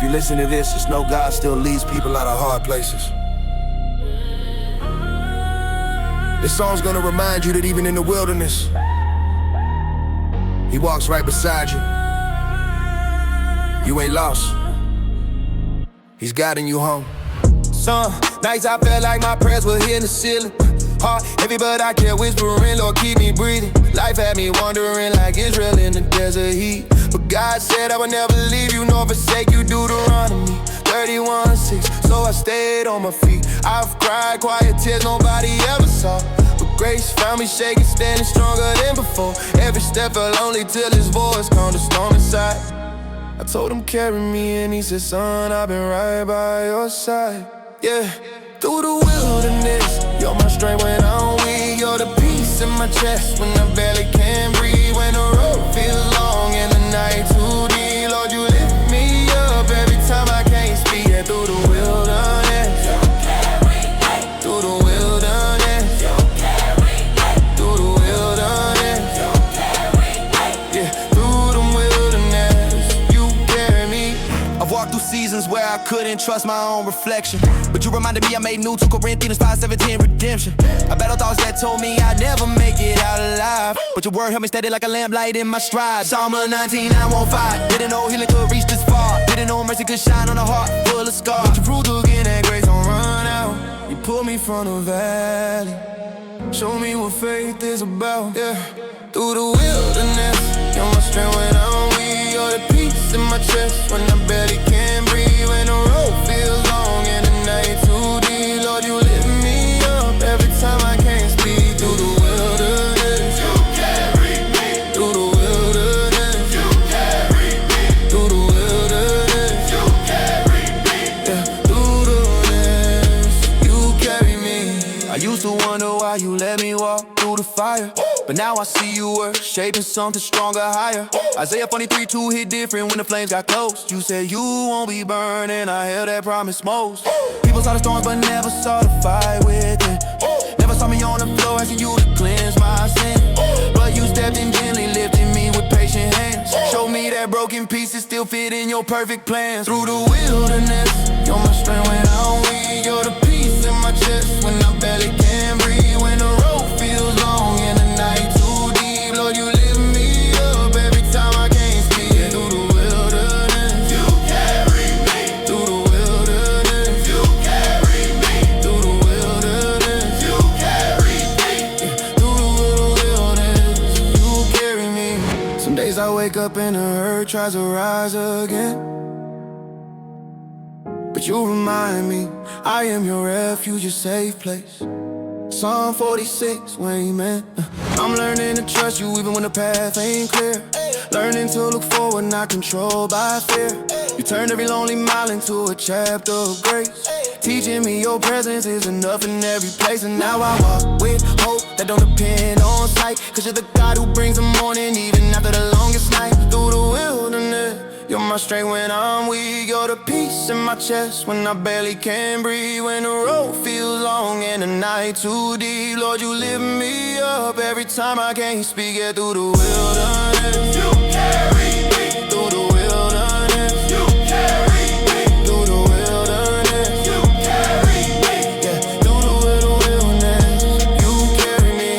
you listen to this, just know God still leads people out of hard places. This song's gonna remind you that even in the wilderness, He walks right beside you. You ain't lost. He's guiding you home. Some nights I felt like my prayers were hitting the ceiling. Heart heavy, but I kept whispering, Lord, keep me breathing. Life had me wandering like Israel in the desert heat. But God said I would never leave you nor forsake you, Deuteronomy 31:6. So I stayed on my feet. I've cried quiet tears nobody ever saw, but grace found me shaking, standing stronger than before. Every step felt lonely till His voice calmed the storm inside. I told Him carry me and He said, son, I've been right by your side. Yeah, through the wilderness, you're my strength when I'm weak. You're the peace in my chest when I barely can breathe. When the road feels long and the night too deep, Lord, you lift me up every time I can't speak. Yeah, through the wilderness, you carry me. Through the wilderness, you carry me. Through the wilderness, you carry me. Yeah, through the wilderness, you carry me. I've walked through seasons where I couldn't trust my own reflection, but you reminded me I made new. 2 Corinthians 5:17, redemption. I battled thoughts that told me I'd never make it out alive, but your word held me steady like a lamplight in my stride. Psalm 19, I won't fight. Didn't know healing could reach this far. Didn't know mercy could shine on a heart full of scars. But you proved again that grace don't run out. You pulled me from the valley, show me what faith is about. Yeah, through the wilderness, you're my strength when I'm weak. You're the peace in my chest when I barely can breathe. When the road feels long and the night too deep, Lord, you lift me up every time I can't speak. Through the wilderness, you carry me. Through the wilderness, you carry me. Through the wilderness, you carry me. Yeah, through the wilderness, you carry me. I used to wonder why you let me walk through the fire, but now I see you were shaping something stronger, higher. Isaiah 43:2 hit different when the flames got close. You said you won't be burned, and I held that promise most. People saw the storms but never saw the fire within. Never saw me on the floor asking you to cleanse my sin, but you stepped in gently, lifting me with patient hands. Showed me that broken pieces still fit in your perfect plans. Through the wilderness, you're my strength when I'm weak. You're the peace in my chest when I barely can breathe. When the road feels long and the night too deep, Lord, you lift me up every time I can't speak. Yeah, through the wilderness, you carry me. Through the wilderness, you carry me. Through the wilderness, you carry me. Yeah, through the wilderness, you carry me. Some days I wake up and the hurt tries to rise again, but you remind me I am your refuge, your safe place. Psalm 46, amen. I'm learning to trust you even when the path ain't clear. Learning to look forward, not controlled by fear. You turned every lonely mile into a chapter of grace, teaching me your presence is enough in every place. And now I walk with hope that don't depend on sight, 'cause you're the God who brings the morning even after the longest night. Through the wilderness, you're my strength when I'm weak. You're the peace in my chest when I barely can breathe. When the road feels long and the night too deep, Lord, you lift me up every time I can't speak. Yeah, through the wilderness, you carry me. Through the wilderness, you carry me. Through the wilderness, you carry me. Yeah, through the wilderness, you carry me.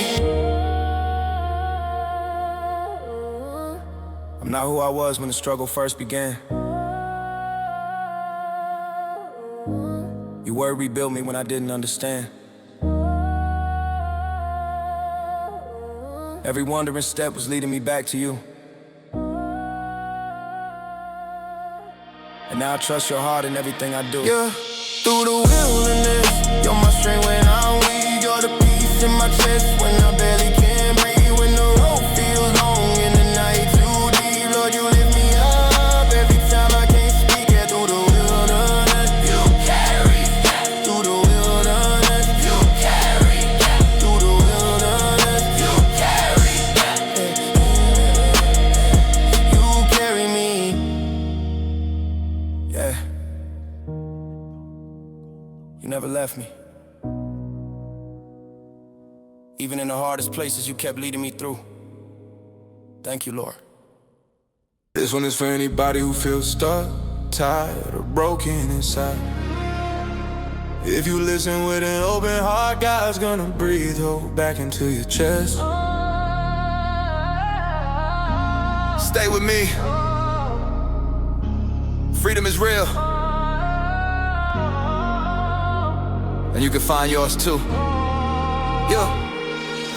I'm not who I was when the struggle first began. Your word rebuilt me when I didn't understand. Every wandering step was leading me back to you, and now I trust your heart in everything I do. Yeah, through the wilderness, you're my strength when I'm weak. You're the peace in my chest when I barely can breathe. When the road feels long and the night too deep, Lord, you lift me up every time I can't speak. Yeah, through the wilderness, you carry. Through the wilderness, you carry. Through the wilderness, you carry. You carry me. Yeah, you never left me. Even in the hardest places, you kept leading me through. Thank you, Lord. This one is for anybody who feels stuck, tired or broken inside. If you listen with an open heart, God's gonna breathe hope back into your chest. Stay with me. Freedom is real, and you can find yours too. Yeah.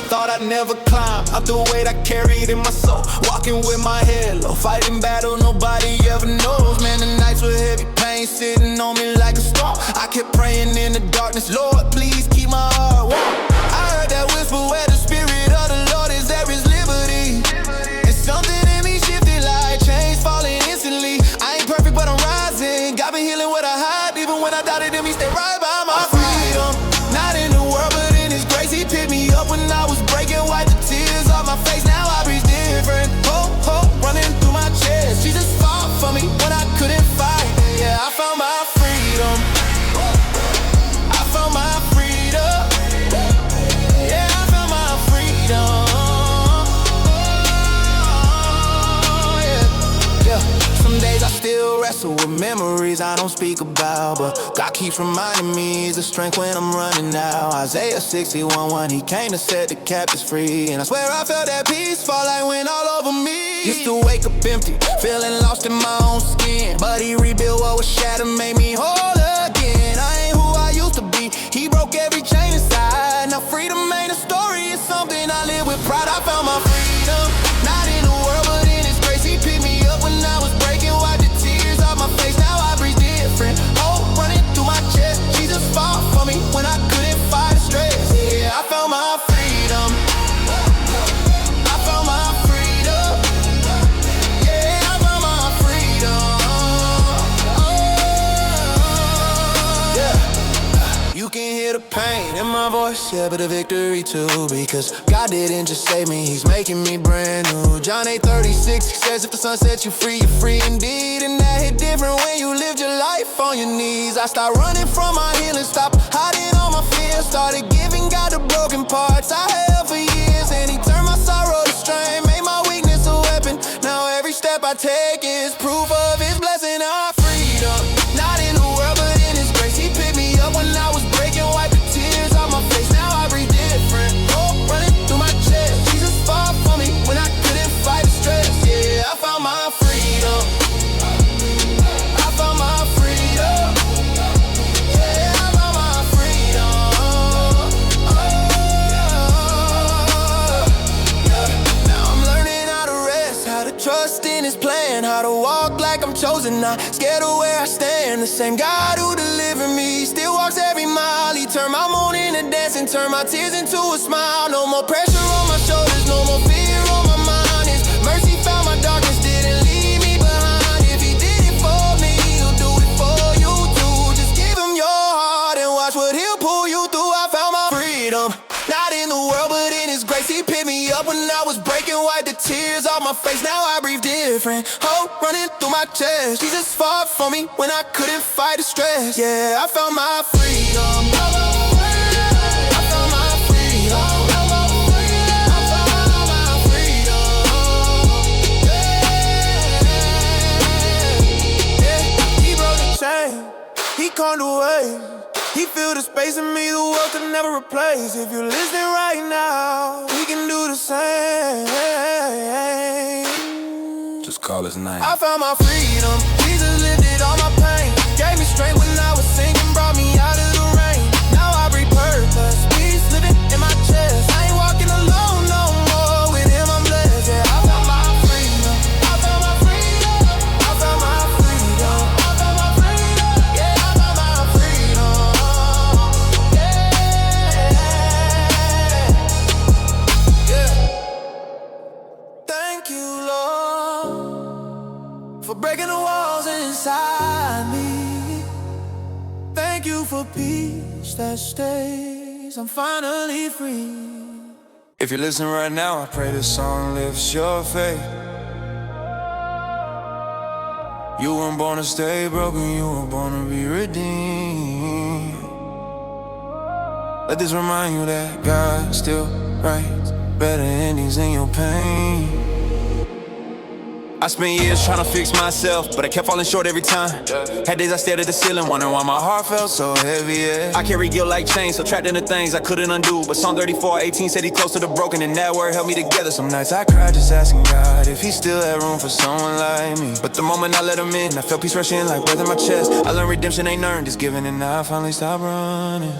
Thought I'd never climb out the weight I carried in my soul. Walking with my head low, fighting battle nobody ever knows. Man, the nights were heavy, pain sitting on me like a storm. I kept praying in the darkness, Lord, please keep my heart warm. I heard that whisper, where the spirit of the Lord is, there is liberty. And something in me shifted like chains falling instantly. I ain't perfect, but I'm rising. God been healing what I hide, even when I doubted him, he stayed right by my freedom. Not in the world, but in his grace, he picked me up when I was breaking, wiped the tears off my face. Now I breathe different. Hope, hope running through my chest. Jesus fought for me when I couldn't fight. Yeah, I found my freedom. I found my freedom. Yeah, I found my freedom. Yeah. Some days I still wrestle with memories I don't speak about, but God keeps reminding me He's the strength when I'm running now. Isaiah 61:1, He came to set the captives free, and I swear I felt that peace fall like wind all over me. Used to wake up empty, feeling lost in my own skin, but He rebuilt what was shattered, made me whole again. I ain't who I used to be, He broke every chain inside. Now freedom ain't a story, it's something I live with pride. I found my freedom, not in the world, but in His grace. He picked me up when I was breaking, wiped the tears off my face. Now I breathe different. Hope running through my chest. Jesus fought for me when I couldn't fight the stress. Yeah, I found my freedom. I found my freedom. Yeah, I found my freedom. Oh, yeah. You can hear the pain in my voice, yeah, but the victory too, because God didn't just save me, He's making me brand new. John 8:36, He says if the Son sets you free, you're free indeed. And that hit different when you lived your life on your knees. I stopped running from my healing, stopped hiding all my fears, started giving God the broken parts I held for years. And He turned my sorrow to strength, made my weakness a weapon. Now every step I take is proof of His blessing. Our freedom, not in the world, but in His grace. He picked me up when I was breaking, wiped the tears off my face. Now I breathe different. Hope running through my chest. Jesus fought for me when I couldn't fight the stress. Yeah, I found my freedom. I found my freedom. Yeah, I found my freedom. Oh, yeah. Now I'm learning how to rest, how to trust in His plan, how to walk like I'm chosen, not scared of where I stand. The same God who delivered me still walks every mile. He turned my mourning to dancing, turned my tears into a smile. No more pressure on my shoulders, no more fear on my mind. His mercy found my darkness, didn't leave me behind. If He did it for me, He'll do it for you too. Just give Him your heart and watch what He'll pull you through. I found my freedom, not in the world, but in His grace. He picked me up when I was breaking, wiped the tears off my face. Now I breathe different. Hope running through my chest. Jesus fought for me when I couldn't fight the stress. Yeah, I found my freedom. I found my freedom. I found my freedom. Yeah. He broke the chain, He calmed the wave. He filled the space in me the world could never replace. If you're listening right now, we can do the same. Just call His name. I found my freedom. Jesus lifted all my pain, gave me strength when I was sinking, brought me out of the rain. Now I breathe purpose, peace living in my chest. I ain't walking alone no more. With Him I'm blessed. Yeah, I found my freedom. I found my freedom. I found my freedom. I found my freedom. Yeah, I found my freedom. Yeah. Thank you, Lord, for breaking the walls inside me. Thank you for peace that stays. I'm finally free. If you're listening right now, I pray this song lifts your faith. You weren't born to stay broken, you were born to be redeemed. Let this remind you that God still writes better endings in your pain. I spent years trying to fix myself, but I kept falling short every time. Had days I stared at the ceiling, wondering why my heart felt so heavy, yeah. I carry guilt like chains, so trapped into things I couldn't undo. But Psalm 34:18 said he close to the broken, and that word held me together. Some nights I cried just asking God if he still had room for someone like me. But the moment I let him in, I felt peace rushing like breath in my chest. I learned redemption ain't earned, it's given, and now I finally stopped running.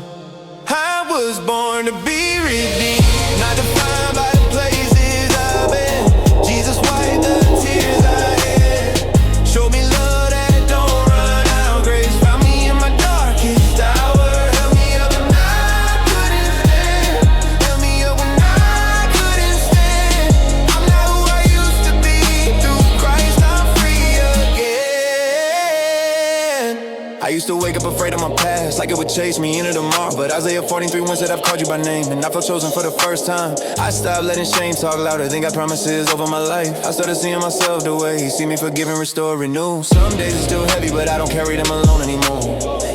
I was born to be redeemed, not defined by the places I've been. Jesus wiped the tears I had, showed me love that don't run out. Grace found me in my darkest hour, held me up when I couldn't stand, held me up when I couldn't stand. I'm not who I used to be, through Christ I'm free again. I used to wake up afraid of my past, like it would chase me into tomorrow. But Isaiah 43:1 said I've called you by name, and I felt chosen for the first time. I stopped letting shame talk louder than God promises over my life. I started seeing myself the way he see me, forgiven, restored, renewed. Some days it's still heavy, but I don't carry them alone anymore.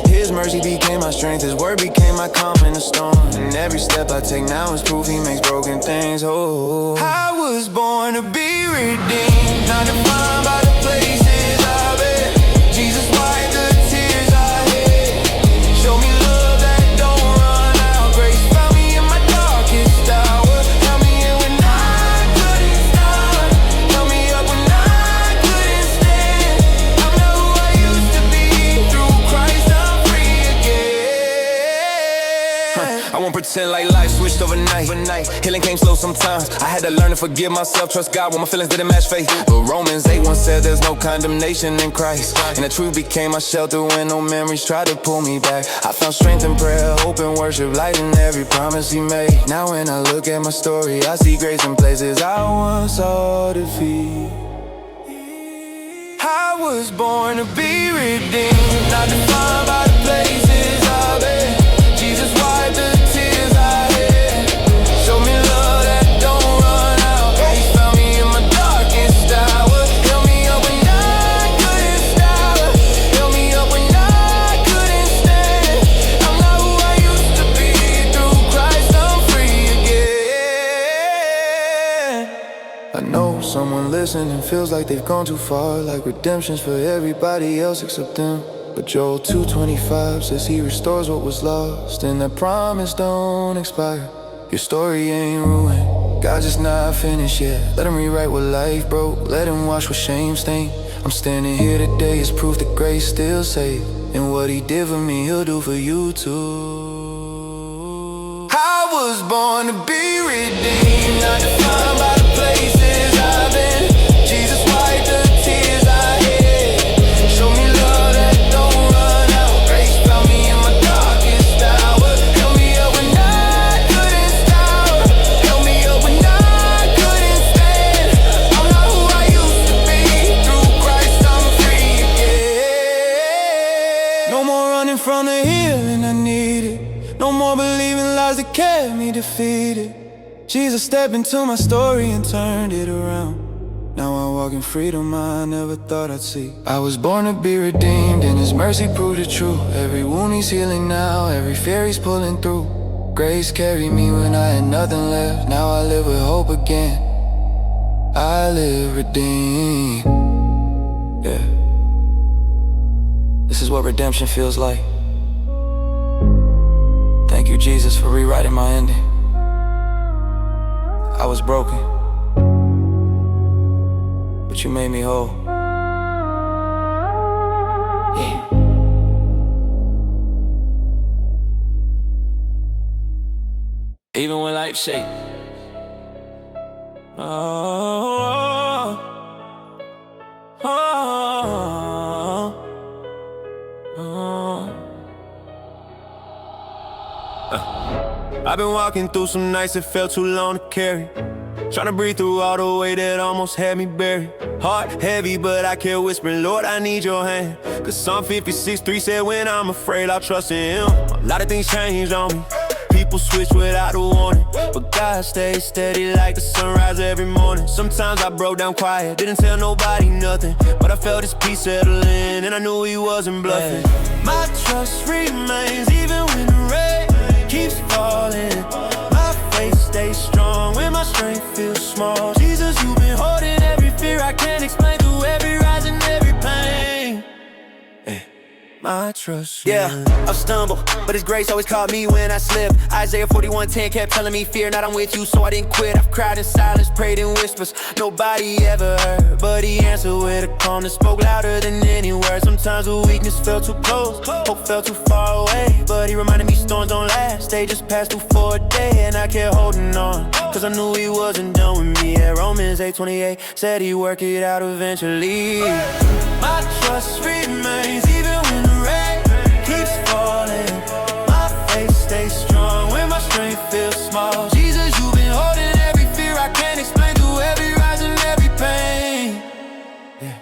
His mercy became my strength, his word became my calm in the storm. And every step I take now is proof he makes broken things whole. I was born to be redeemed, not defined by the places I've been. Jesus wiped the tears I had, showed me love that don't run out. Grace found me in my darkest hour, held me in when I couldn't stop, held me up when I couldn't stand. I'm not who I used to be, through Christ I'm free again. I won't pretend like life switched overnight. Healing came slow sometimes. I had to learn to forgive myself, trust God when my feelings didn't match faith. But Romans 8:1 said there's no condemnation in Christ, and the truth became my shelter when no memories tried to pull me back. I found strength in prayer, hope and worship, light in every promise he made. Now when I look at my story, I see grace in places I once saw defeat. I was born to be redeemed, not defined by the places I've been. Jesus wiped the tears I had, showed me love that don't run out. He found me in my darkest hour, held me up when I couldn't stop, held me up when I couldn't stand. I'm not who I used to be, through Christ I'm free again. I know someone listening feels like they've gone too far, like redemption's for everybody else except them. But Joel 2:25 says he restores what was lost, and that promise don't expire. Your story ain't ruined, God just not finished yet. Let him rewrite what life broke, let him wash what shame stained. I'm standing here today as proof that grace still saves, and what he did for me he'll do for you too. I was born to be redeemed, not defined by the places I've been. Jesus wiped the tears I had, showed me love that don't run out. Grace found me in my darkest hour, held me up when I couldn't stop, held me up when I couldn't stand. I'm not who I used to be, through Christ I'm free again. No more running from the healing I needed, no more believing lies that kept me defeated. Jesus stepped into my story and turned it around. Now I walk in freedom I never thought I'd see. I was born to be redeemed, and his mercy proved it true. Every wound he's healing now, every fear he's pulling through. Grace carried me when I had nothing left. Now I live with hope again, I live redeemed. Yeah, this is what redemption feels like. Thank you, Jesus, for rewriting my ending. I was broken, but you made me whole. Yeah. Even when life shakes, oh, oh, oh, oh. I've been walking through some nights that felt too long to carry, trying to breathe through all the weight that almost had me buried. Heart heavy, but I kept whispering, Lord, I need your hand. Cause Psalm 56:3 said, when I'm afraid, I'll trust in him. A lot of things changed on me, people switch without a warning, but God stays steady like the sunrise every morning. Sometimes I broke down quiet, didn't tell nobody nothing, but I felt his peace settle in, and I knew he wasn't bluffing. My trust remains even when the rain keeps falling. My faith stays strong when my strength feels small. Jesus, you've been holding every fear I can't explain through my trust. Yeah, I've stumbled, but His grace always caught me when I slip. Isaiah 41:10 kept telling me, fear not, I'm with you, so I didn't quit. I've cried in silence, prayed in whispers, nobody ever heard, but He answered with a calm that spoke louder than any word. Sometimes the weakness felt too close, hope felt too far away, but He reminded me storms don't last, they just pass through for a day. And I kept holding on, cause I knew He wasn't done with me. Yeah, Romans 8:28 said He'd work it out eventually. My trust remains even when the rain keeps falling. My faith stays strong when my strength feels small. Jesus, you've been holding every fear I can't explain, through every rise and every pain. Yeah,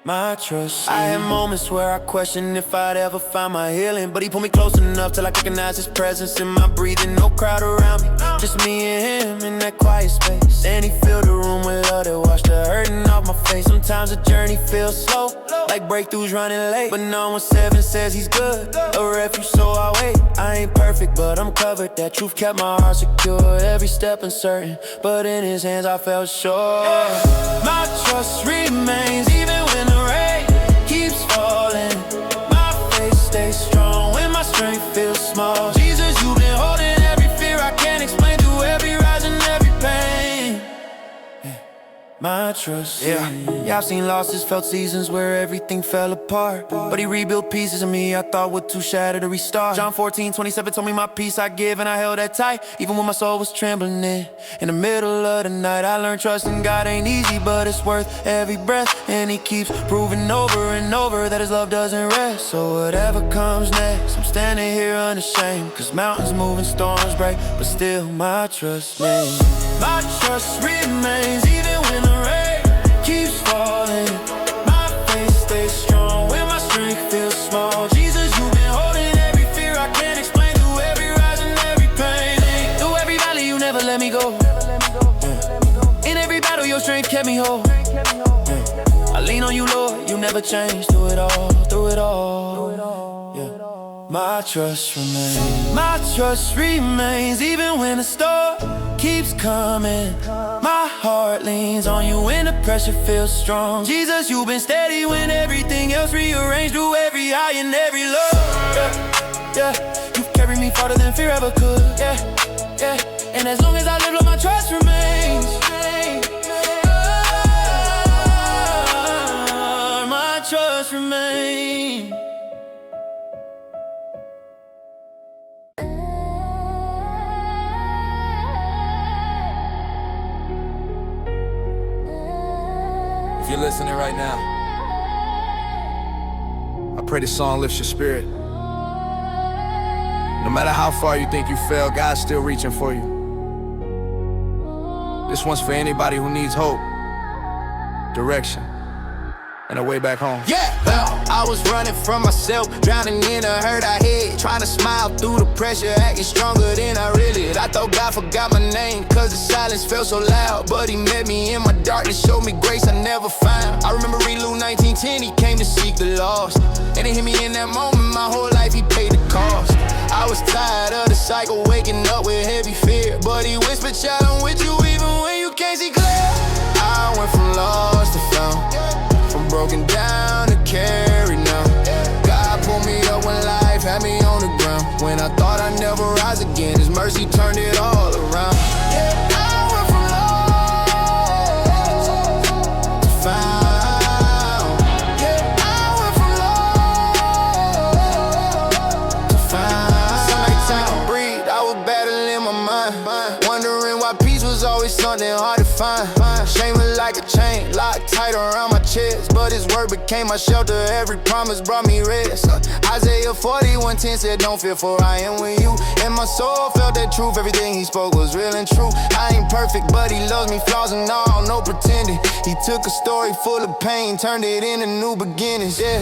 my trust. I had moments where I questioned if I'd ever find my healing, but He pulled me close enough till I recognize His presence in my breathing. No crowd around me, just me and Him in that quiet space. And He filled the room with love that washed the hurting off my face. Sometimes the journey feels slow, like breakthroughs running late, but no 1:7 says He's good, a refuge so I wait. I ain't perfect, but I'm covered, that truth kept my heart secure. Every step uncertain, but in His hands I felt sure. My trust remains even when the rain keeps falling. My faith stays strong when my strength feels small. Jesus, you've been holding every fear I can't explain, through every rise and every pain. My trust. Yeah, I've seen losses, felt seasons where everything fell apart, but He rebuilt pieces of me I thought were too shattered to restart. John 14:27 told me my peace I give, and I held that tight, even when my soul was trembling. In the middle of the night I learned trusting God ain't easy, but it's worth every breath. And He keeps proving over and over that His love doesn't rest. So whatever comes next, I'm standing here unashamed, cause mountains move and storms break, but still my trust remains. My trust remains even when the rain keeps falling. My faith stays strong when my strength feels small. Jesus, you've been holding every fear I can't explain, through every rise and every pain. Through every valley you never let me go. In every battle your strength kept me whole. I lean on You, Lord, You never change. Through it all, through it all. My trust remains. My trust remains even when the storm keeps coming. My heart leans on You when the pressure feels strong. Jesus, You've been steady when everything else rearranged, through every high and every low. Yeah, You've carried me farther than fear ever could. Yeah, and as long as I live, Lord, my trust remains. My trust remains. If you're listening right now, I pray this song lifts your spirit. No matter how far you think you fell, God's still reaching for you. This one's for anybody who needs hope, direction, and a way back home. Yeah, I was running from myself, drowning in a hurt I had, trying to smile through the pressure, acting stronger than I really did. I thought God forgot my name, cause the silence felt so loud, but He met me in my darkness, showed me grace I never found. I remember reading Luke 19:10, He came to seek the lost, and it hit me in that moment, my whole life He paid the cost. I was tired of the cycle, waking up with heavy fear, but He whispered, child, I'm with you even when you can't see clear. I went from lost to found, from broken down to carried now. God pulled me up when life had me on the ground. When I thought I'd never rise again, His mercy turned it all around. I went from lost to found. I went from lost to found. Some nights I could breathe, I was battling my mind, wondering why peace was always something hard to find. Shame was like a chain, locked tight around my chest, but His word became my shelter. Every promise brought me rest. Isaiah 41:10 said, don't fear, for I am with you. And my soul felt that truth, everything He spoke was real and true. I ain't perfect, but He loves me, flaws and all, no pretending. He took a story full of pain, turned it into new beginnings. Yeah,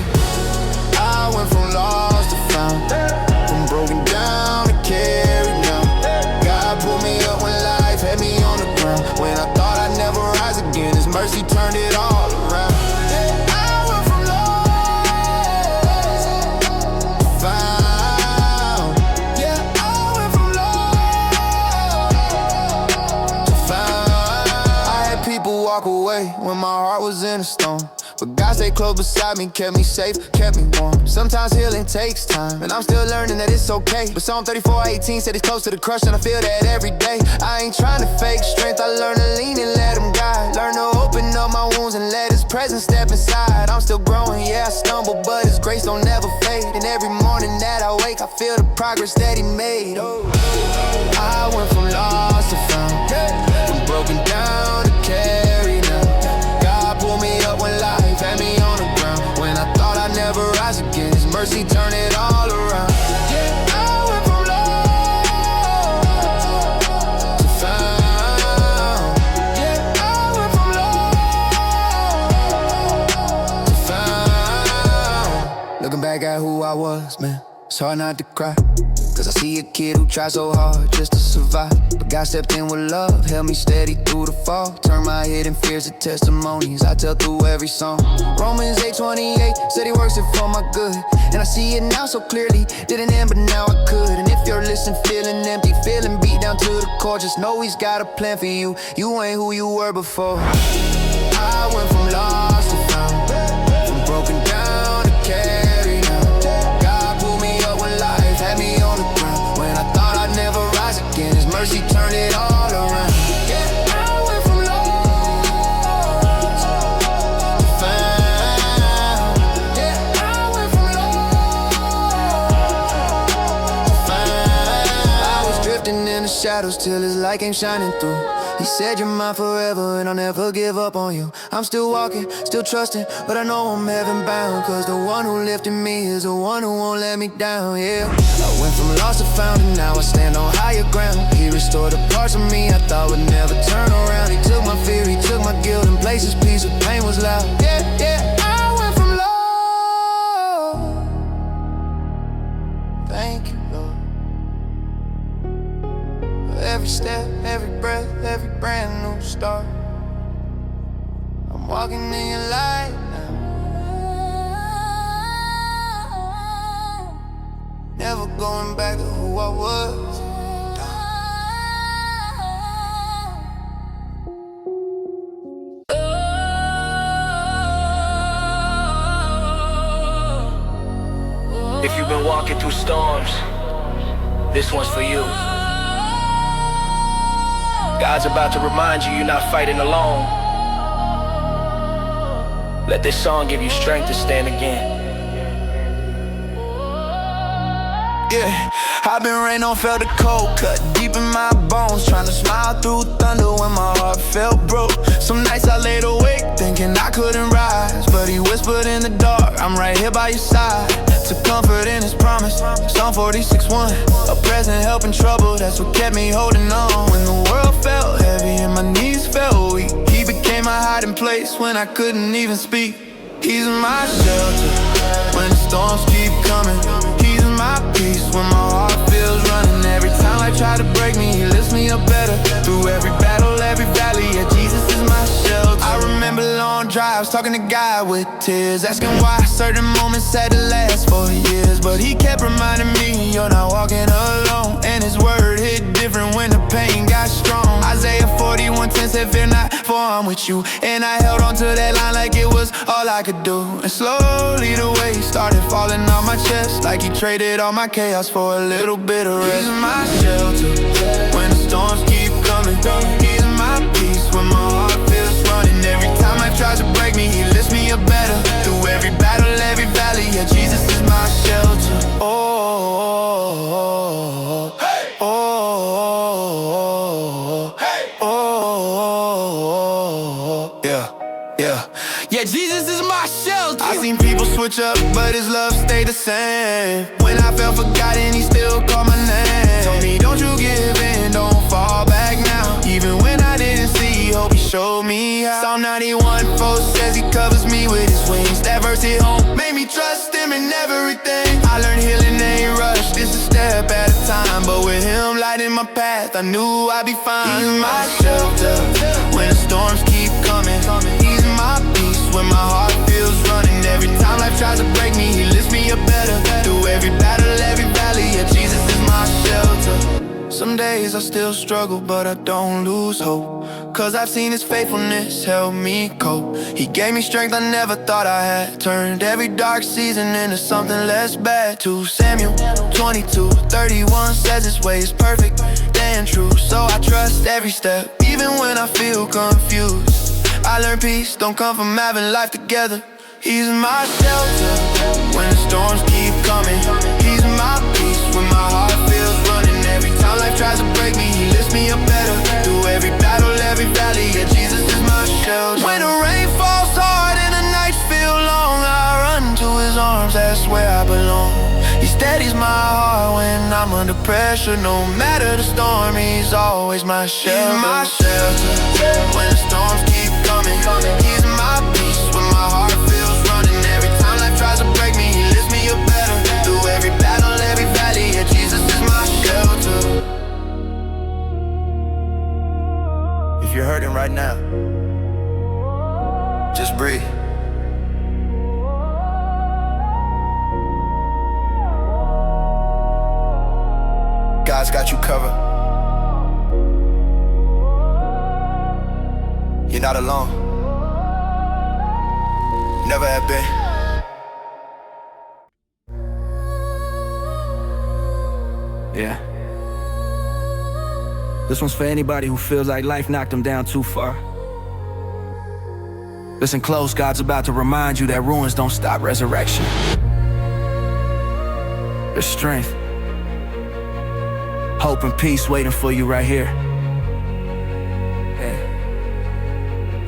I went from lost to found, from broken down to carried now. God pulled me up when life had me on the ground. When I thought I'd never rise again, His mercy turned it all around. I went from lost to found. Yeah, I went from lost to found. I had people walk away when my heart was in a storm, But God stayed close beside me, kept me safe, kept me warm. Sometimes healing takes time, and I'm still learning that it's okay. But Psalm 34:18 said he's close to the crush, and I feel that every day. I ain't trying to fake strength, I learn to lean and let him guide. Learn to open up my wounds and let his presence step inside. I'm still growing, yeah, I stumble, but his grace don't never fade. And every morning that I wake, I feel the progress that he made. I went from lost to found, from broken down to carried now. God pulled me up when life had me on the ground. When I thought I'd never rise again, his mercy turned it all around. I went from lost to found. I went from lost to found. Looking back at who I was, man, it's hard not to cry. Cause I see a kid who tried so hard just to survive. But God stepped in with love, held me steady through the fall. Turned my hidden fears to testimonies I tell through every song. Romans 8:28 said he works it for my good. And I see it now so clearly, didn't end but now I could. And if you're listening feeling empty, feeling beat down to the core, just know he's got a plan for you. You ain't who you were before. I went from lost to found, from broken down to carried now. God pulled me up when life had me on the ground. When I thought I'd never rise again, his mercy turned it all around. I went from lost to found. I went from lost to found. I was drifting in the shadows till his light came shining through. He said you're mine forever and I'll never give up on you. I'm still walking, still trusting, but I know I'm heaven bound. Cause the one who lifted me is the one who won't let me down, yeah. I went from lost to found and now I stand on higher ground. He restored the parts of me I thought would never turn around. He took my fear, he took my guilt and places peace with pain was loud. Yeah, yeah, I went from lost. Thank you, Lord. Every step, every breath, every brand new start. I'm walking in your light now. Never going back to who I was. If you've been walking through storms, this one's for you. God's about to remind you you're not fighting alone. Let this song give you strength to stand again. Yeah, I've been rain on, felt the cold cut deep in my bones. Trying to smile through thunder when my heart felt broke. Some nights I laid awake thinking I couldn't rise, but he whispered in the dark, I'm right here by your side. To comfort in his promise, Psalm 46:1. A present help in trouble, that's what kept me holding on. When the world felt heavy and my knees felt weak, he became my hiding place when I couldn't even speak. He's my shelter when the storms keep coming. He's my peace when my heart feels running. Every time life tried to break me, he lifts me up better. Through every battle, every valley, yeah, Jesus is my shelter. I remember long drives, talking to God with tears, asking why certain moments had to last for years. But he kept reminding me, you're not walking alone. And his word hit different when the pain got strong. Isaiah 41:10 said, fear not, for I'm with you. And I held on to that line like it was all I could do. And slowly the weight started falling off my chest, like he traded all my chaos for a little bit of rest. He's my shelter when the storms keep coming. He's my peace when my heart feels running. Every time life tries to break me, he lifts me up better. Through every battle, every valley, yeah, Jesus is my shelter. Oh, hey. Oh, hey. Oh, yeah, yeah. Yeah, Jesus is my shelter. I seen people switch up, but his love stayed the same. When I felt forgotten, he still called my name. Told me, don't you give in, don't fall back now. Even when I didn't see hope, he showed me how. Psalm 91:4 says he covers me with his wings. That verse hit home, made me trust him in everything. I learned healing ain't rush, this a step at a time. But with him lighting my path, I knew I'd be fine. He's my shelter when the storms keep coming. He's my peace when my heart feels running. Every time life tries to break me, he lifts me up better. Through every battle, every valley, yeah, Jesus is my shelter. Some days I still struggle, but I don't lose hope. 'cause I've seen his faithfulness help me cope. He gave me strength I never thought I had, turned every dark season into something less bad. 2 Samuel 22:31 says his way is perfect and true, so I trust every step, even when I feel confused. I learned peace don't come from having life together. He's my shelter when the storms keep coming. He's my peace when my heart feels running. Every time life tries to break me, he lifts me up better. Through every battle, every valley, yeah, Jesus is my shelter. When the rain falls hard and the nights feel long, I run to his arms, that's where I belong. He steadies my heart when I'm under pressure. No matter the storm, he's always my shelter. He's my shelter when the storms keep coming. He's my peace when my heart feels running. Every time life tries to break me, he lifts me up better. Through every battle, every valley, yeah, Jesus is my shelter. If you're hurting right now, just breathe. God's got you covered. You're not alone. Never have been. Yeah. This one's for anybody who feels like life knocked them down too far. Listen close, God's about to remind you that ruins don't stop resurrection. There's strength, hope and peace waiting for you right here.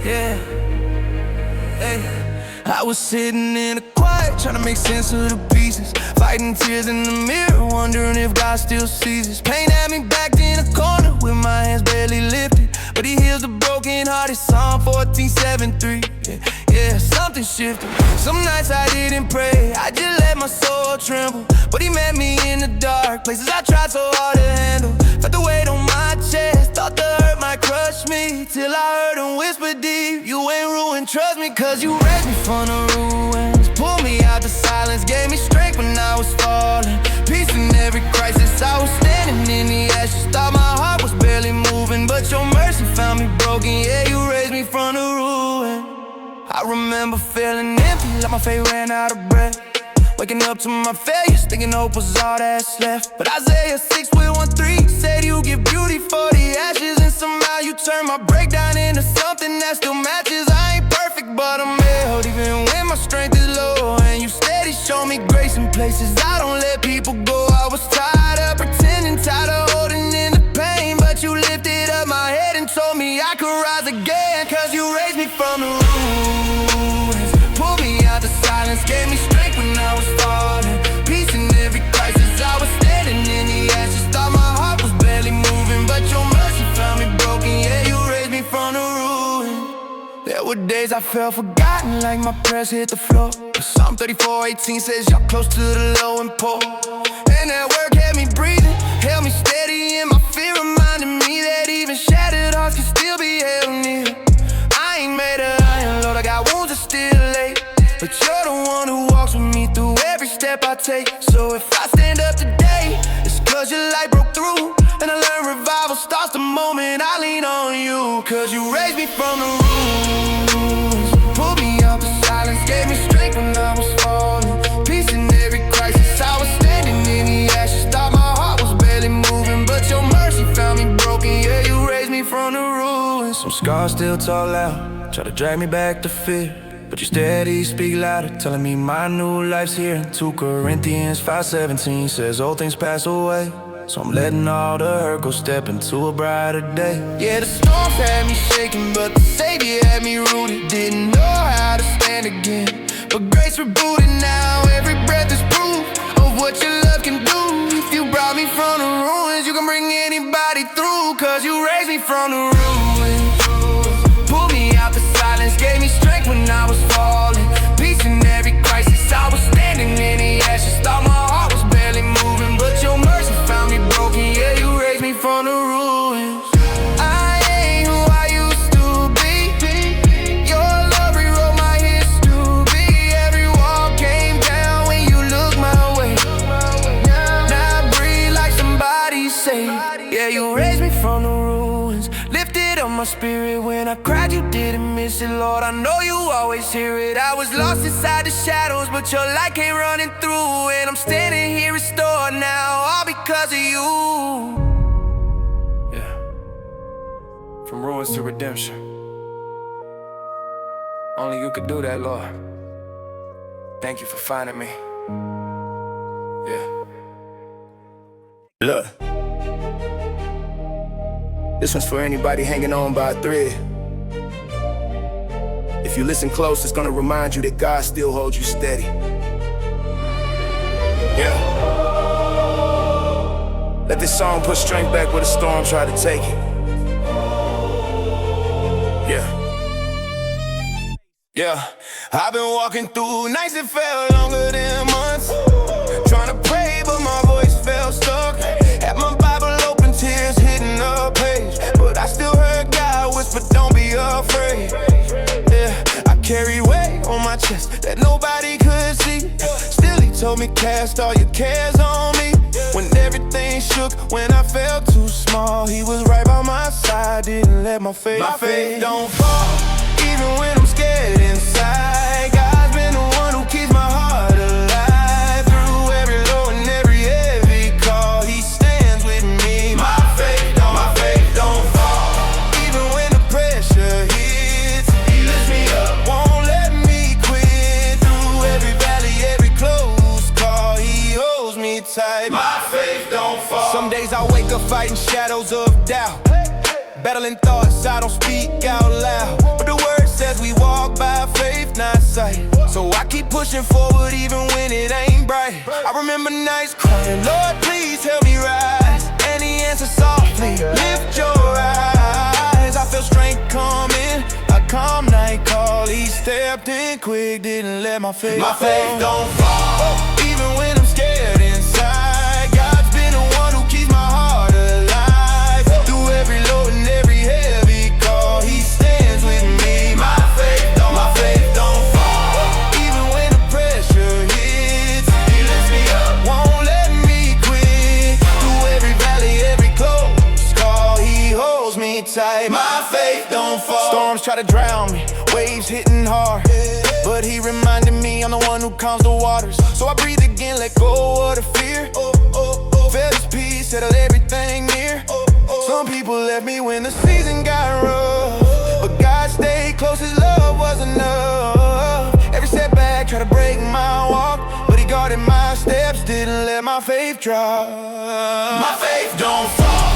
Yeah. Hey. I was sitting in the quiet, trying to make sense of the pieces, fighting tears in the mirror, wondering if God still sees us. Pain had me backed in a corner with my hands barely lifted, but he heals the broken hearted. Psalm 14:7-3. Yeah, something shifted. Some nights I didn't pray, I just let my soul tremble, but he met me in the dark places I tried so hard to handle. Felt the weight on my chest, thought the hurt might crush me, till I heard him whisper deep, you ain't ruined, trust me, 'cause you raised me from the ruins, pulled me out the silence, gave me strength when I was falling, peace in every crisis. I was standing in the ashes, thought my heart was barely moving, but your mercy found me broken. Yeah, you raised me from the ruin. I remember feeling empty, like my faith ran out of breath, waking up to my failures, thinking hope was all that's left. But Isaiah 6:1-3 said you give beauty for the ashes, and somehow you turn my breakdown into something that still matches. I ain't perfect, but I'm held even when my strength is low, and you steady show me grace in places I don't let people go. I was tired of pretending, tired of holding in the pain, but you lifted up my head and told me I could rise again, 'cause you raised me from the ruins, pulled me out the silence, gave me strength when I was falling, peace in every crisis. I was standing in the ashes, thought my heart was barely moving, but your mercy found me broken. Yeah, you raised me from the ruins. There were days I felt forgotten, like my prayers hit the floor, but Psalm 34:18 says you're close to the low and poor, and that work had me breathing, held me steady in my fear, reminding me that even shattered hearts can still be held near. I ain't made of iron, Lord, I got wounds that still ache, but you're the one who walks with me through every step I take. So if I stand up today, it's 'cause your light broke through, and I learned revival starts the moment I lean on you. 'Cause you raised me from the ruins, pulled me out the silence, gave me strength when I was falling, peace in every crisis. I was standing in the ashes, thought my heart was barely moving, but your mercy found me broken. Yeah, you raised me from the ruins. Some scars still tall out, try to drag me back to fear, but you steady speak louder, telling me my new life's here. 2 Corinthians 5:17 says old things pass away, so I'm letting all the hurt go, step into a brighter day. Yeah, the storms had me shaking, but the Savior had me rooted. Didn't know how to stand again, but grace rebooted. Now every breath is proof of what your love can do. If you brought me from the ruins, you can bring anybody through, 'cause you raised me from the ruins, pulled me out the silence, gave me strength when I was falling, peace in every crisis. I was standing in the ashes, thought my heart was barely moving, but your mercy found me broken. Yeah, you raised me from the ruins. I ain't who I used to be, your love rewrote my history. Every wall came down when you looked my way. Now I breathe like somebody saved. Yeah, you raised me from the ruins, lifted up my spirit. When I cried, you didn't miss it, Lord. I know you always hear it. I was lost inside the shadows, but your light came running through. And I'm standing here restored now, all because of you. Yeah. From ruins to redemption. Only you could do that, Lord. Thank you for finding me. Yeah. Look, this one's for anybody hanging on by a thread. If you listen close, it's gonna remind you that God still holds you steady. Yeah. Let this song put strength back where the storm tried to take it. Yeah. Yeah. I've been walking through nights that felt longer than months, trying to pray, but my voice felt stuck. Had my Bible open, tears hitting the page, but I still heard God whisper, don't be afraid. Yeah, I carry weight on my chest that nobody could see. Still he told me, cast all your cares on me. When everything shook, when I felt too small, he was right by my side, didn't let my faith don't fall. Even when I'm scared inside, God's been the one who keeps my heart alive. Through every low and every heavy call, he stands with me. My faith don't fall. Even when the pressure hits, he lifts me up, won't let me quit. Through every valley, every close call, he holds me tight. My faith don't fall. Some days I wake up fighting shadows of doubt, battling thoughts I don't speak out loud, but the word says we walk by faith, not sight. So I keep pushing forward even when it ain't bright. I remember nights crying, Lord, please help me rise. And he answers softly, lift your eyes. I feel strength coming, a calm night call. He stepped in quick, didn't let my faith don't fall. Even when I'm scared inside, God's been the one who keeps my heart alive. Through every low and every heavy call, he stands with me. My faith don't fall. Even when the pressure hits, he lifts me up, won't let me quit. Through every valley, every close call, he holds me tight. My faith don't fall. Storms try to drown me, waves hitting hard, but he reminded me I'm the one who calms the waters. So I breathe again, let go of the fear. Felt his peace, settle everything near. Some people left me when the season got rough, but God stayed close, his love was enough. Every setback tried to break my walk, but he guarded my steps, didn't let my faith drop. My faith don't fall.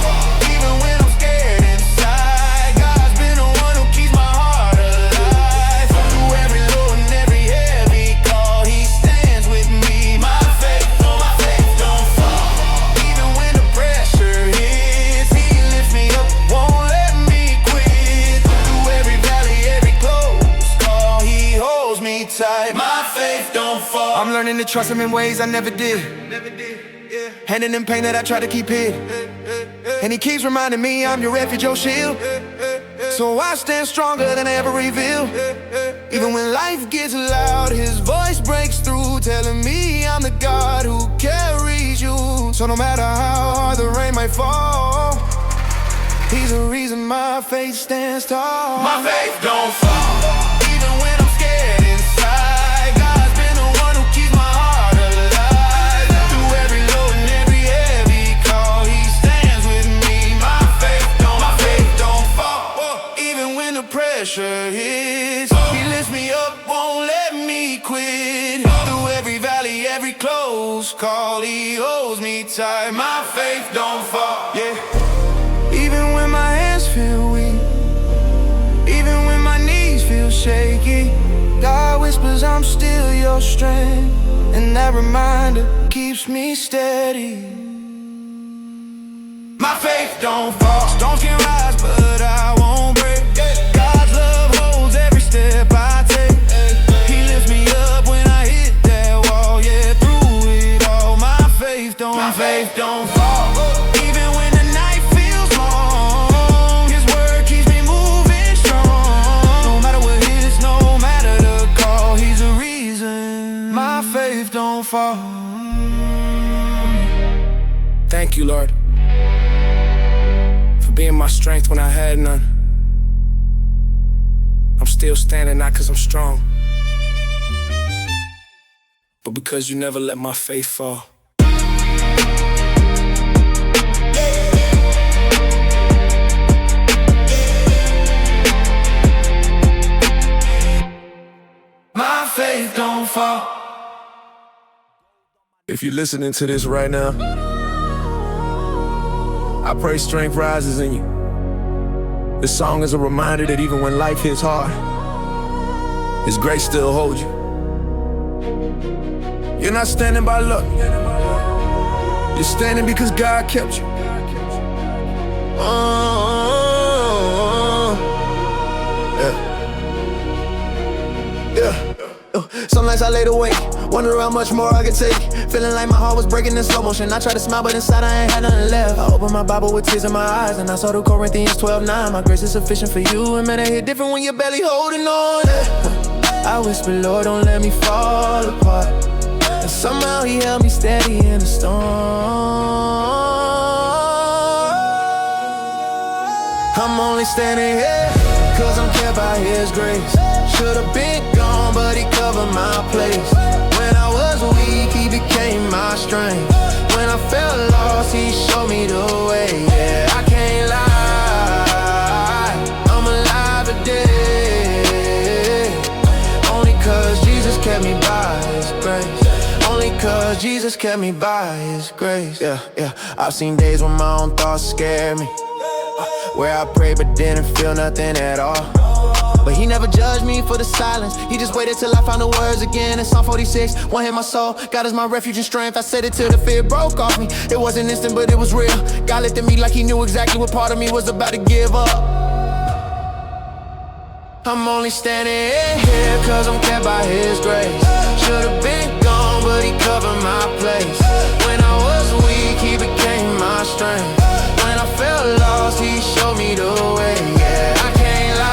Even when I'm scared inside, God's been the one who keeps my heart alive. Through every low and every heavy call, he stands with me. My faith don't fall. Even when the pressure hits, he lifts me up, won't let me quit. Through every valley, every close call, he holds me tight. My faith don't fall. I'm learning to trust him in ways I never did. Handing in pain that I try to keep hid, and he keeps reminding me I'm your refuge, your shield. So I stand stronger than I ever reveal. Even when life gets loud, his voice breaks through, telling me I'm the God who carries you. So no matter how hard the rain might fall, he's the reason my faith stands tall. My faith don't fall. Even when I'm scared inside, God's been the one who keeps my heart alive. Through every low and every heavy call, he stands with me. My faith don't fall. Even when the pressure hits, he lifts me up, won't let me quit. Through every valley, every close call, he holds me tight. My faith don't fall. Yeah. Even when my hands feel weak, even when my knees feel shaky, God whispers I'm still your strength, and that reminder keeps me steady. My faith don't fall. Storms can rise, but I won't break. God's love holds every step I take. He lifts me up when I hit that wall. Yeah, through it all, my faith don't fall. Even when the night feels long, his word keeps me moving strong. No matter what hits, no matter the call, he's the reason my faith don't fall. Thank you, Lord, for being my strength when I had none. still standing, not cause I'm strong, but because you never let my faith fall. My faith don't fall. If you're listening to this right now, I pray strength rises in you. This song is a reminder that even when life hits hard, His grace still holds you. You're not standing by luck, you're standing because God kept you. Some nights I laid awake, wonder how much more I could take. Feeling like my heart was breaking in slow motion. I tried to smile, but inside I ain't had nothing left. I opened my Bible with tears in my eyes, and I saw the Corinthians 12:9. My grace is sufficient for you, and man, it hit different when you're barely holding on. I whisper, Lord, don't let me fall apart. And somehow He held me steady in the storm. I'm only standing here cause I'm kept by His grace. Should've been gone, but He covered my place. When I was weak, He became my strength. When I felt lost, He showed me the way. Yeah, I can't lie, I'm alive today. Only cause Jesus kept me by His grace. Only cause Jesus kept me by His grace. Yeah, I've seen days when my own thoughts scare me, where I prayed but didn't feel nothing at all. But He never judged me for the silence. He just waited till I found the words again. In Psalm 46, one hit my soul. God is my refuge and strength. I said it till the fear broke off me. It wasn't instant, but it was real. God looked at me like He knew exactly what part of me was about to give up. I'm only standing here cause I'm kept by His grace. Should've been gone, but He covered my place. When I was weak, He became my strength. When I felt lost, He showed me the way. Yeah, I can't lie,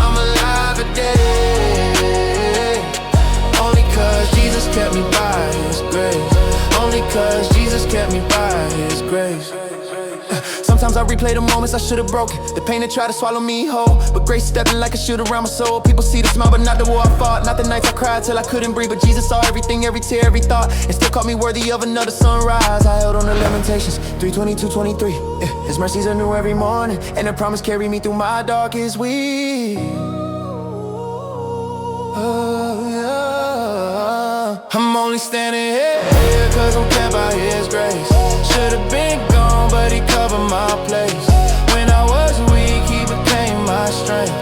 I'm alive today. Only cause Jesus kept me by His grace. Only cause Jesus kept me by His grace. Sometimes I replay the moments I should've broken, the pain that tried to swallow me whole. But grace stepping like a shoot around my soul. People see the smile, but not the war I fought. Not the nights I cried till I couldn't breathe, but Jesus saw everything, every tear, every thought, and still called me worthy of another sunrise. I held on to Lamentations 3:22-23. His mercies are new every morning, and the promise carried me through my darkest week. I'm only standing here cause I'm kept by His grace. Should've been gone, but He covered my place. When I was weak, He became my strength.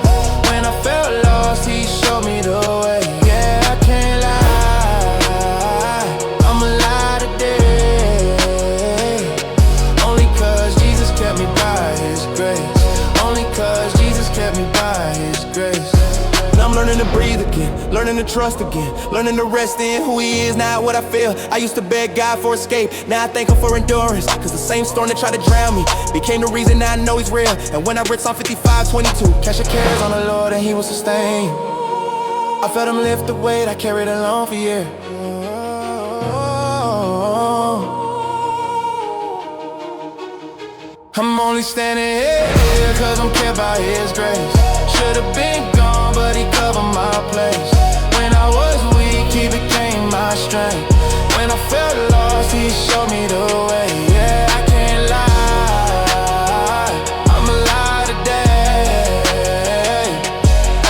When I felt lost, He showed me the way. Yeah, I can't lie, I'm alive today. Only cause Jesus kept me by His grace. Only cause Jesus kept me by His grace. Now I'm learning to breathe again, learning to trust again, learning to rest in who He is, not what I feel. I used to beg God for escape, now I thank Him for endurance. Cause the same storm that tried to drown me became the reason that I know He's real. And when I read Psalm 55:22, cast your cares on the Lord and He will sustain. I felt Him lift the weight I carried alone for years. I'm only standing here cause I'm kept by His grace. Should've been gone, but He covered my place. When I was weak, He became my strength. When I felt lost, He showed me the way. Yeah, I can't lie, I'm alive today.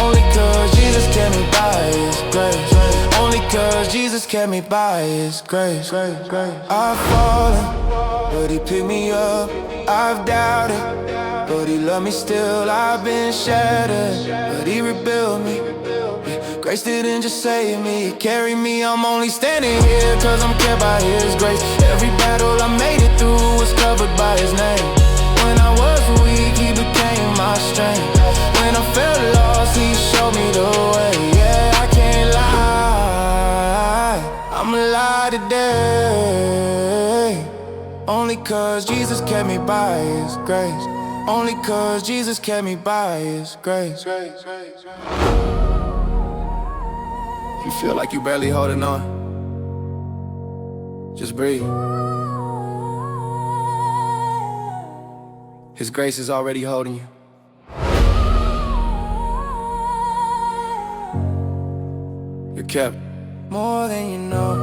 Only cause Jesus kept me by His grace. Only cause Jesus kept me by His grace. I've fallen, but He picked me up. I've doubted, but He loved me still. I've been shattered, but He rebuilt me. Grace didn't just save me, it carried me. I'm only standing here cause I'm kept by His grace. Every battle I made it through was covered by His name. When I was weak, He became my strength. When I felt lost, He showed me the way. Yeah, I can't lie, I'm alive today. Only cause Jesus kept me by His grace. Only cause Jesus kept me by His grace. You feel like you barely holding on, just breathe. His grace is already holding you. kept. more than you know.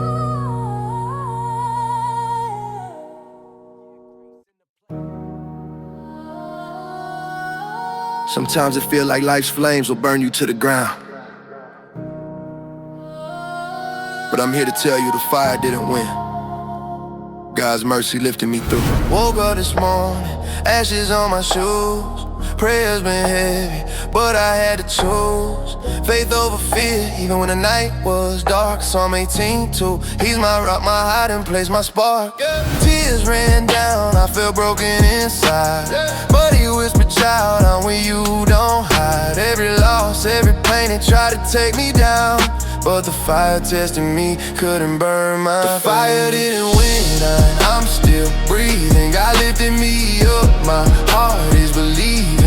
Sometimes it feel like life's flames will burn you to the ground. But I'm here to tell you the fire didn't win. God's mercy lifted me through. Woke up this morning, ashes on my shoes. Prayers been heavy, but I had to choose faith over fear, even when the night was dark. Psalm 18 too. He's my rock, my hiding place, my spark. Tears ran down, I felt broken inside. But he whispered, child, I'm with you, don't hide. Every loss, every pain, they tried to take me down, but the fire tested me, couldn't burn my faith. The fire didn't win, I'm still breathing. God lifted me up, my heart is believing.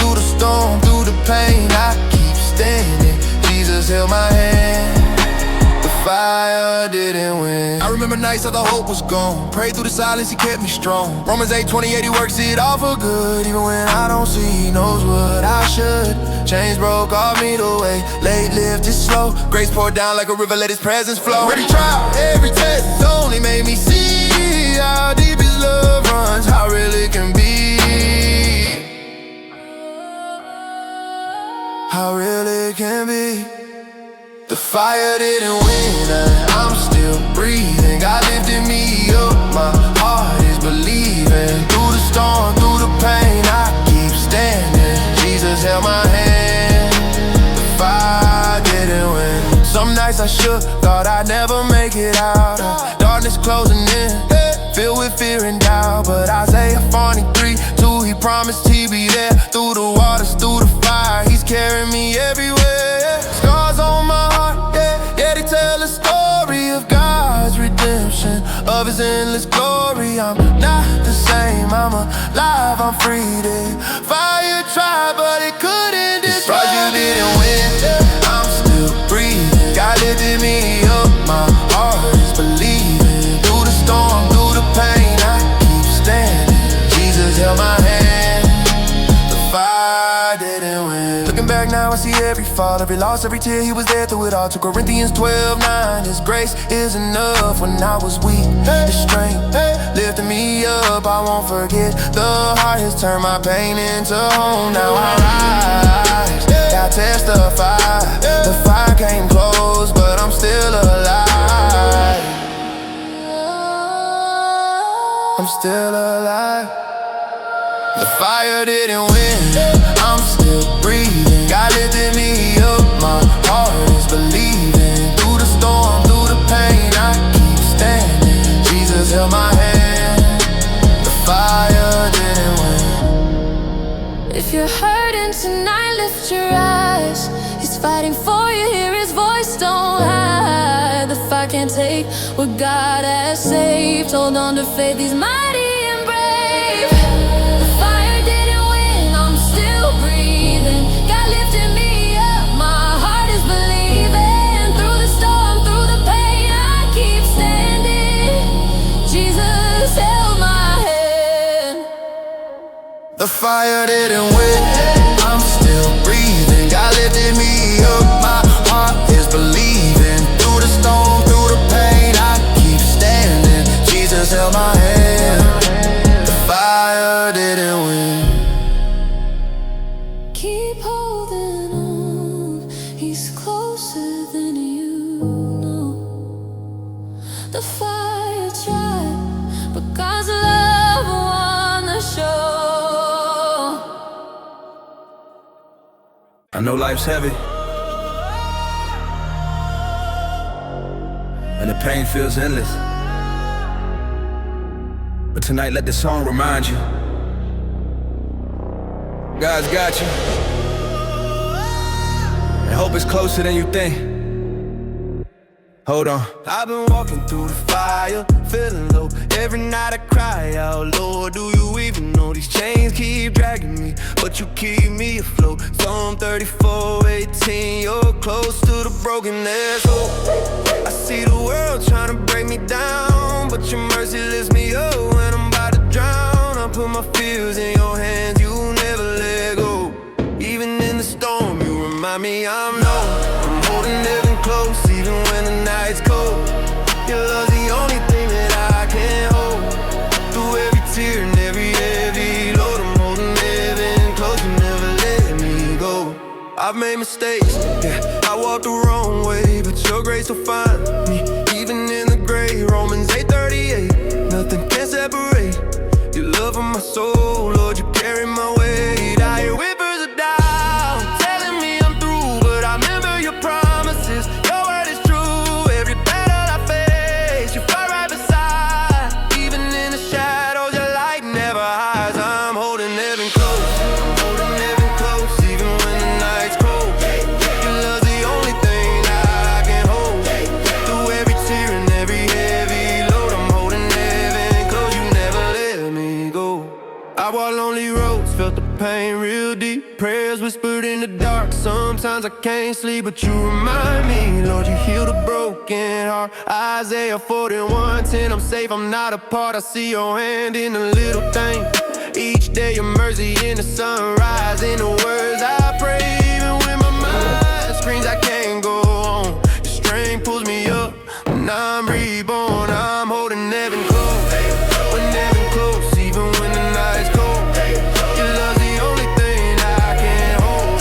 Through the storm, through the pain, I keep standing. Jesus held my hand, the fire didn't win. I remember nights that the hope was gone. Prayed through the silence, he kept me strong. Romans 8:28, he works it all for good. Even when I don't see, he knows what I should. Chains broke off me the way, late lifted slow. Grace poured down like a river, let his presence flow. Every trial, every test only made me see how deep his love runs, how real it can be. How real it can be. The fire didn't win, I'm still breathing. God lifted me up, my heart is believing. Through the storm, through the pain, I keep standing. Jesus held my hand, the fire didn't win. Some nights I shook, thought I'd never make it out. Darkness closing in, filled with fear and doubt. But Isaiah 43:2, he promised he'd be there. Through the waters, through the fire, he's carrying me everywhere. Scars on my heart, yeah, they tell the story of God's redemption, of his endless glory. I'm not the same, I'm alive, I'm free. The fire tried, but it couldn't destroy. You didn't win, I'm still breathing. God lifted me up, my heart is believing. Through the storm, through the pain, I keep standing. Jesus held my hand, the fire didn't win. Looking back now, I see every fall, every loss, every tear, he was there through it all. To Corinthians 12:9, his grace is enough. When I was weak, his strength lifted me up. I won't forget, the heart has turned my pain into home. Now I rise, I testify. The fire came close, but I'm still alive. I'm still alive. The fire didn't win, I'm still breathing. God lifted me up, my heart is believing. Through the storm, through the pain, I keep standing. Jesus held my hand, the fire didn't win. If you're hurting tonight, lift your eyes. He's fighting for you, hear his voice, don't hide. The fire can't take what God has saved. Hold on to faith, he's mighty and brave. The fire didn't win, I'm still breathing. God lifted me up, my heart is believing. Through the storm, through the pain, I keep standing. Jesus held my hand. The fire didn't win, I'm still breathing. God lifted me up, my heart is believing. Through the storm, through the pain, I keep standing. Jesus held my hand, the fire didn't win. Keep holding on, he's closer than you know. The fire tried, but God's love won the show. I know life's heavy, and the pain feels endless. But tonight let this song remind you, God's got you, and hope is closer than you think. Hold on. I've been walking through the fire, feeling low. Every night I cry out, Lord, do you even know these chains keep dragging me, but you keep me afloat. Psalm 34:18, you're close to the brokenness. Oh, I see the world trying to break me down, but your mercy lifts me up when I'm about to drown. I put my fears in your hands, you never let go. Even in the storm, you remind me I'm known. I'm holding heaven close, even I've made mistakes, yeah, I walked the wrong way, but your grace will find me, even in the grave. Romans 8:38, nothing can separate your love from my soul, Lord, you carry my weight. I hear whispers of doubt, telling me I'm through, but I remember your promises, your word is true. Every battle I face, you fight right beside, even in the shadows, your light never hides. I'm holding heaven close, I'm holding heaven close, even when the night's cold. Your love's the only thing that I can hold, through every tear and every heavy load. I'm holding heaven close, you never let me go. I walk lonely roads, felt the pain real deep, prayers whispered in the dark. Sometimes I can't sleep, but you remind me, Lord, you heal the broken heart. Isaiah 41:10, I'm safe, I'm not apart. I see your hand in the little thing, each day your mercy in the sunrise. In the words I pray, even when my mind screams I can't go on, your strength pulls me up, and I'm reborn. I'm holding heaven close, when heaven close, even when the night's cold. Your love's the only thing I can hold,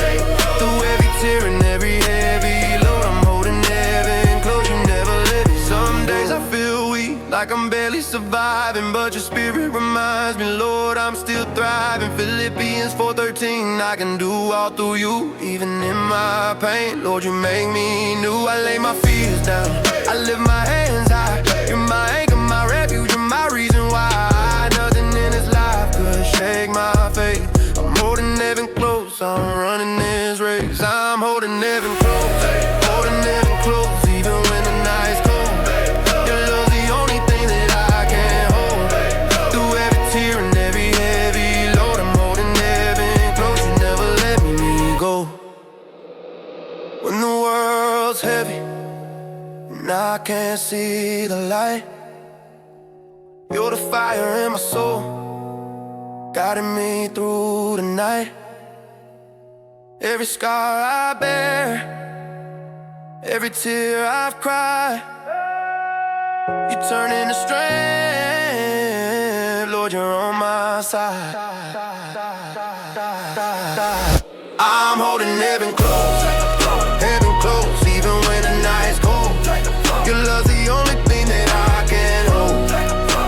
through every tear and every heavy load. I'm holding heaven close, you never let me. Some days I feel weak, like I'm barely surviving, but your spirit reminds me, Lord, I'm still thriving. Philippians 4:13, I can do all through you, even in my pain. Lord, you make me new. I lay my fears down, I lift my hands high. You're my anchor, my refuge, you're my reason why. Nothing in this life could shake my faith. I'm holding heaven close, I'm running this race. I'm holding heaven close, holding heaven close, even when the night's cold. Your love's the only thing that I can hold, through every tear and every heavy load. I'm holding heaven close, you never let me go. When the world's heavy and I can't see the light, you're the fire in my soul, guiding me through the night. Every scar I bear, every tear I've cried, you turn into strength, Lord, you're on my side. I'm holding heaven close, even when the night's cold. Your love's the only thing that I can hold,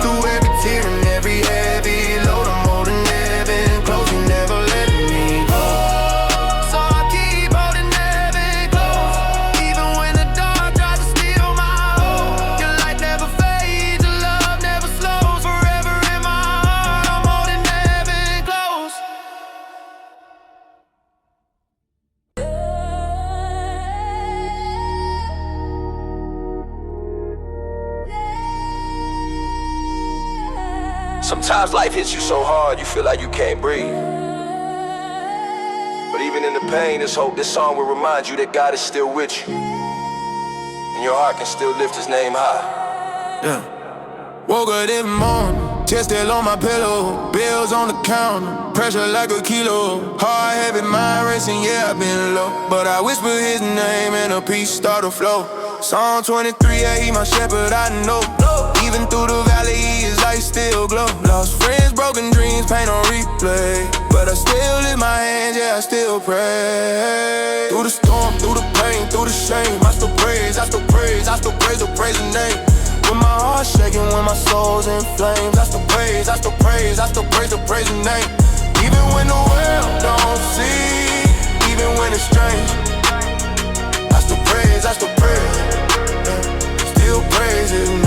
through every tear and every heavy load. I'm holding heaven close, you never let me go. So I keep holding heaven close, even when the dark tries to steal my hope. Your light never fades, your love never slows, forever in my heart. I'm holding heaven close. Sometimes life hits you so hard, you feel like you can't breathe. But even in the pain, there's hope. This song will remind you that God is still with you, and your heart can still lift his name high. Yeah. Woke up this morning, chest still on my pillow, bills on the counter, pressure like a kilo. Heart heavy, mind racing, yeah, I've been low, but I whisper his name and a peace start to flow. Psalm 23, yeah, he my shepherd, I know. Even through the valley, his light still glow. Lost friends, broken dreams, pain on replay, but I still lift my hands, yeah, I still pray. Through the storm, through the pain, through the shame, I still praise, I still praise, I still praise, I'll praise the name. When my heart's shaking, when my soul's in flames, I still praise, I still praise, I still praise, I'll praise the name. Even when the world don't see, even when it's strange, I still praise, I still praise, still praise his name.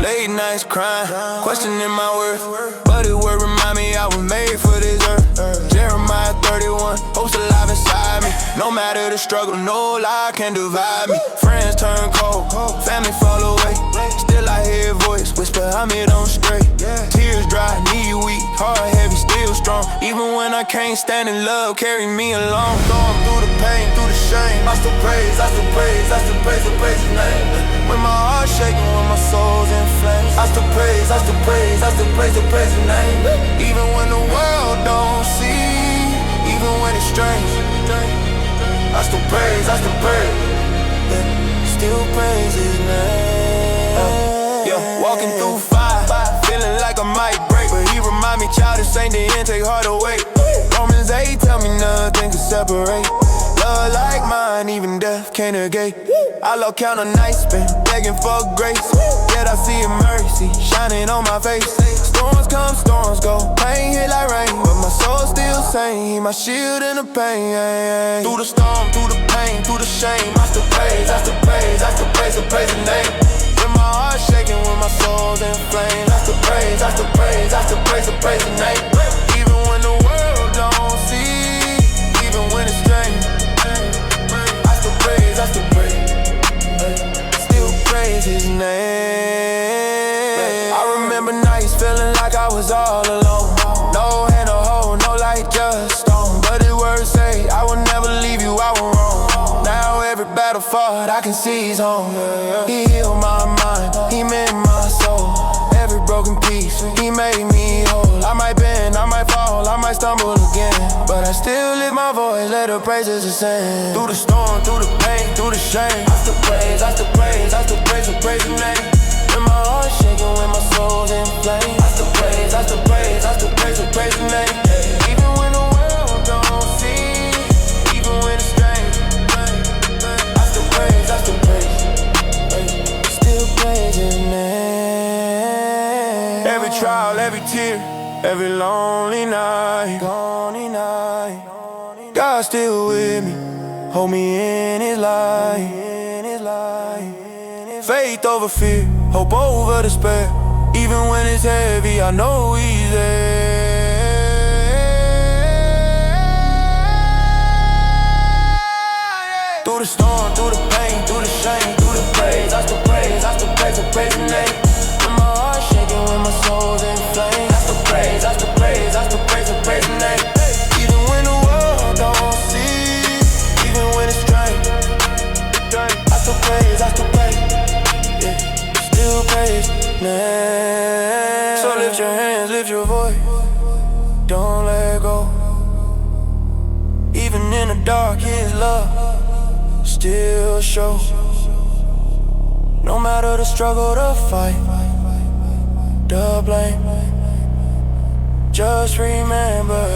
Late nights crying, questioning my worth, but it would remind me I was made for this earth. Jeremiah 31, hopes alive inside me. No matter the struggle, no lie can divide me. Friends turn cold, family fall away, still I hear a voice whisper, I'm here on straight. Tears dry, knee weak, heart heavy, still strong. Even when I can't stand in love, carry me along. Going through the pain, through the shame, I still praise, I still praise, I still praise, I praise his name. When my heart's shaking, when my soul's in flames, I still praise, I still praise, I still praise, I praise his name. Even when the world don't see, even when it's strange, I still praise, I still praise, still praise his name. Yeah, walking through fire, feeling like I might break, but he remind me, child, this ain't the end, take heart away. Romans heavens, they tell me nothing can separate. Love like mine, even death can't negate. I low count a night spent, begging for grace. Yet I see a mercy shining on my face. Storms come, storms go, pain hit like rain, but my soul still sane. He my shield in the pain. Through the storm, through the pain, through the shame, I still praise, I still praise, I still praise, I praise the name. When my heart shaking, when my soul's in flames, I still praise, I still praise, I still praise, I praise the name. Even when the world don't see, even when it's strange, I still praise, I still praise, still praise his name. I remember nights feeling like I was all alone. No hand to hold, no light, just stone. But the words say, I will never leave you, I will roam. Now every battle fought, I can see he's home. He healed my mind, he mended my soul. Every broken piece, he made me whole. I might bend, I might fall, I might stumble again, but I still lift my voice, let the praises ascend. Through the storm, through the pain, through the shame, I still praise, I still praise, I still praise, I praise the name. When my heart shaking, when my soul's in flames, I still praise, I still praise, I still praise, I praise the name. Even when the world don't see, even when it's strange, I still praise, I still praise, still praise his name. Every trial, every tear, every lonely night, God's still with me, hold me in his light. Faith over fear, hope over despair. Even when it's heavy, I know he's there. Through the storm, through the pain, through the shame, through the praise, I still praise, I still praise, I praise the name. When my heart shaking, when my soul's in flames, I still praise, I still praise, I still praise, I praise the name. Even when the world don't see, even when it's strange, I still praise, I still praise, yeah, still praise name. So lift your hands, lift your voice, don't let go. Even in the dark, his love still shows. No matter the struggle, the fight, the blame, just remember,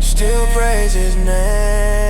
still praise his name.